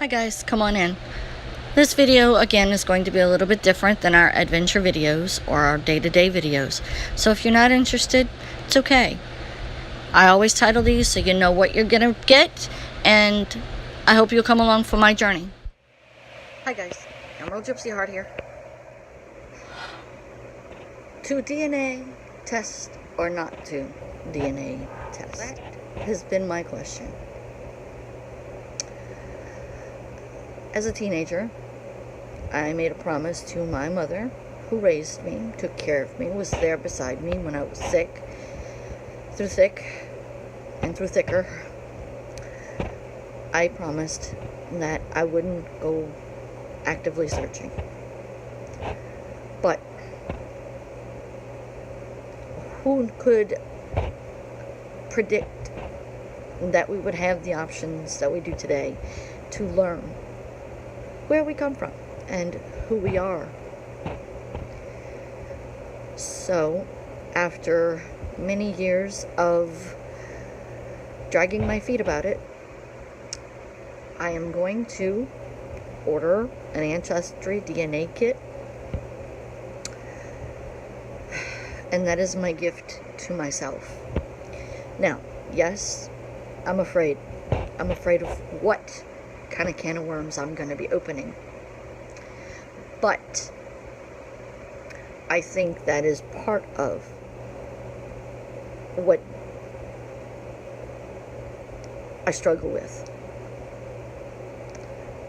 Hi guys, come on in. This video again is going to be a little bit different than our adventure videos or our day-to-day videos. So if you're not interested, it's okay. I always title these so you know what you're gonna get, and I hope you'll come along for my journey. Hi guys, Emerald Gypsy Heart here. To DNA test or not to DNA test? That has been my question. As a teenager, I made a promise to my mother, who raised me, took care of me, was there beside me when I was sick, through thick and through thicker. I promised that I wouldn't go actively searching. But who could predict that we would have the options that we do today to learn where we come from and who we are? So, after many years of dragging my feet about it, I am going to order an ancestry DNA kit, and that is my gift to myself. Now, yes, I'm afraid. I'm afraid of what kind of can of worms I'm going to be opening. But I think that is part of what I struggle with.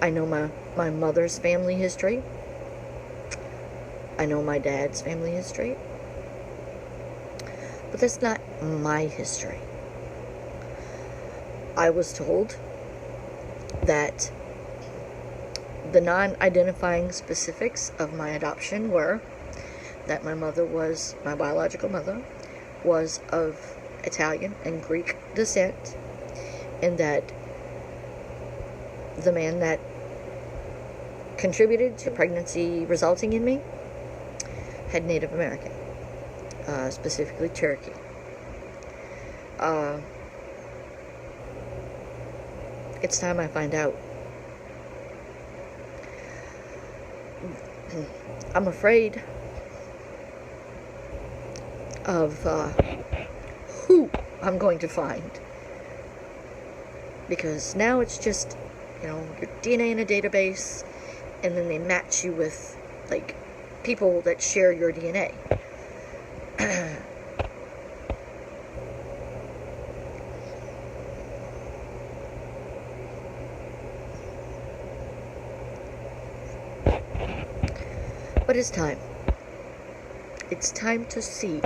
I know my mother's family history. I know my dad's family history. But that's not my history. I was told that the non-identifying specifics of my adoption were that my biological mother was of Italian and Greek descent, and that the man that contributed to pregnancy resulting in me had Native American, specifically Cherokee. It's time I find out. I'm afraid of who I'm going to find, because now it's just, your DNA in a database, and then they match you with like people that share your DNA. But it's time. It's time to see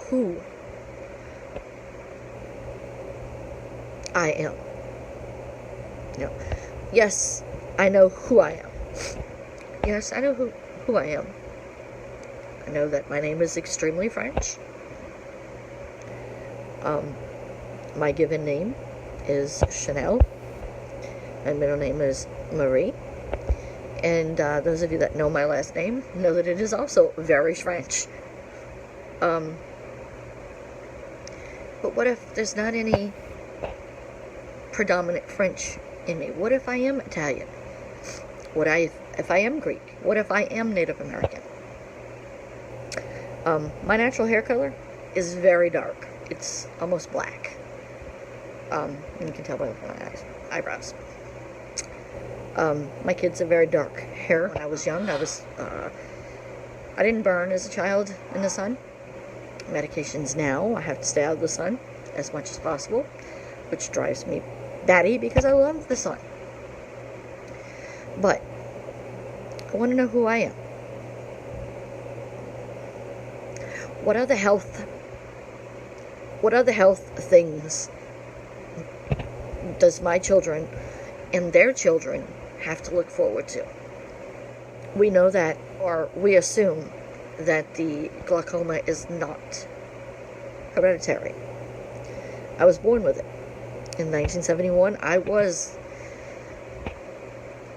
who I am. Yes, I know who I am. Yes, I know who I am. I know that my name is extremely French. My given name is Chanel. My middle name is Marie. And those of you that know my last name know that it is also very French. But what if there's not any predominant French in me? What if I am Italian? If I am Greek? What if I am Native American? My natural hair color is very dark. It's almost black. You can tell by my eyebrows. My kids have very dark hair. When I was young, I didn't burn as a child in the sun. Medications now, I have to stay out of the sun as much as possible, which drives me batty because I love the sun. But I want to know who I am. What other health things does my children and their children have to look forward to? We know that, or we assume that the glaucoma is not hereditary. I was born with it. In 1971, I was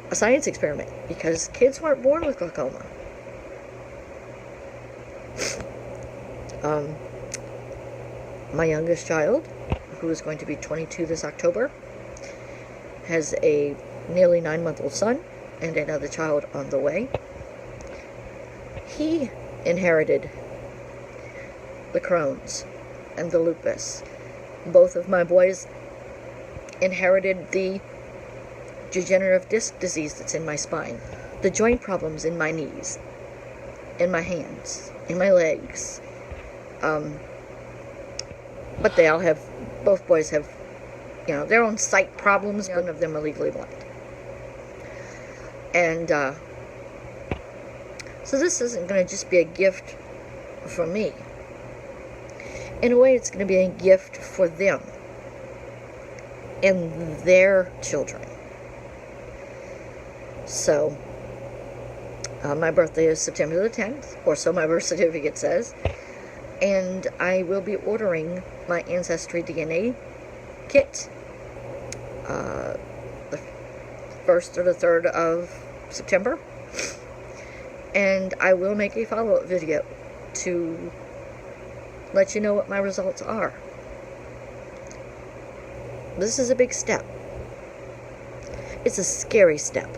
a science experiment because kids weren't born with glaucoma. My youngest child, who is going to be 22 this October, has a nearly 9-month-old son and another child on the way. He inherited the Crohn's and the lupus. Both of my boys inherited the degenerative disc disease that's in my spine, the joint problems in my knees, in my hands, in my legs. But they all have, both boys have, their own sight problems. None of them are legally blind. And so this isn't going to just be a gift for me. In a way, it's going to be a gift for them and their children. So, my birthday is September the 10th, or so my birth certificate says, and I will be ordering my Ancestry DNA kit the 1st or the 3rd of September, and I will make a follow-up video to let you know what my results are. This is a big step. It's a scary step,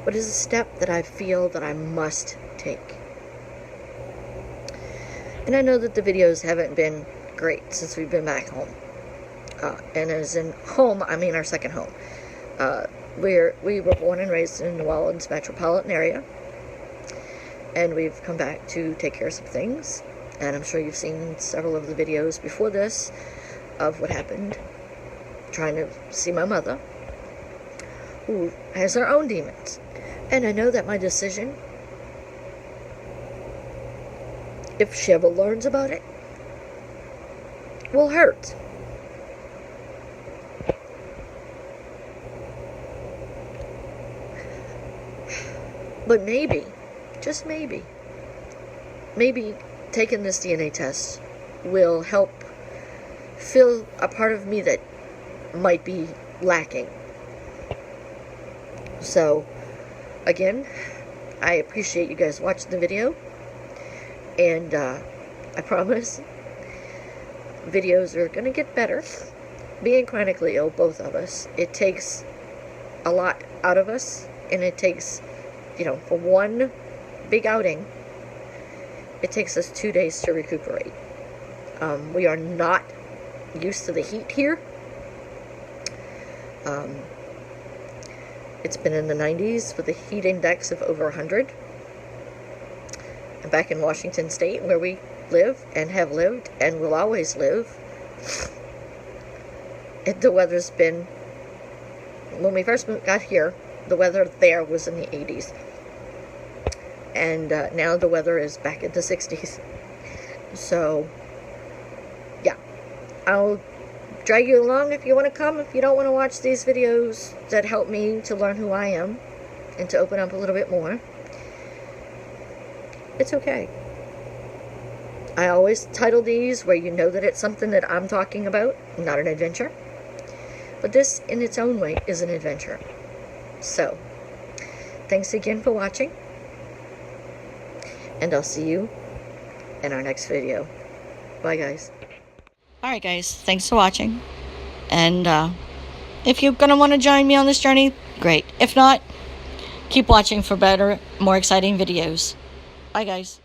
but it's a step that I feel that I must take. And I know that the videos haven't been great since we've been back home. And as in home, I mean our second home. We were born and raised in the New Orleans metropolitan area. And we've come back to take care of some things. And I'm sure you've seen several of the videos before this of what happened trying to see my mother, who has her own demons. And I know that my decision, if she ever learns about it, will hurt. But maybe, just maybe taking this DNA test will help fill a part of me that might be lacking. So, again, I appreciate you guys watching the video. And I promise videos are going to get better. Being chronically ill, both of us, it takes a lot out of us. And it takes, for one big outing, it takes us 2 days to recuperate. We are not used to the heat here. It's been in the 90s with a heat index of over 100. And back in Washington State, where we live and have lived and will always live, the weather's been, when we first got here, the weather there was in the 80s. And now the weather is back in the 60s. So, yeah. I'll drag you along if you want to come. If you don't want to watch these videos that help me to learn who I am and to open up a little bit more, it's okay. I always title these where you know that it's something that I'm talking about, not an adventure. But this, in its own way, is an adventure. So, thanks again for watching. And I'll see you in our next video. Bye, guys. Alright, guys. Thanks for watching. And if you're going to want to join me on this journey, great. If not, keep watching for better, more exciting videos. Bye, guys.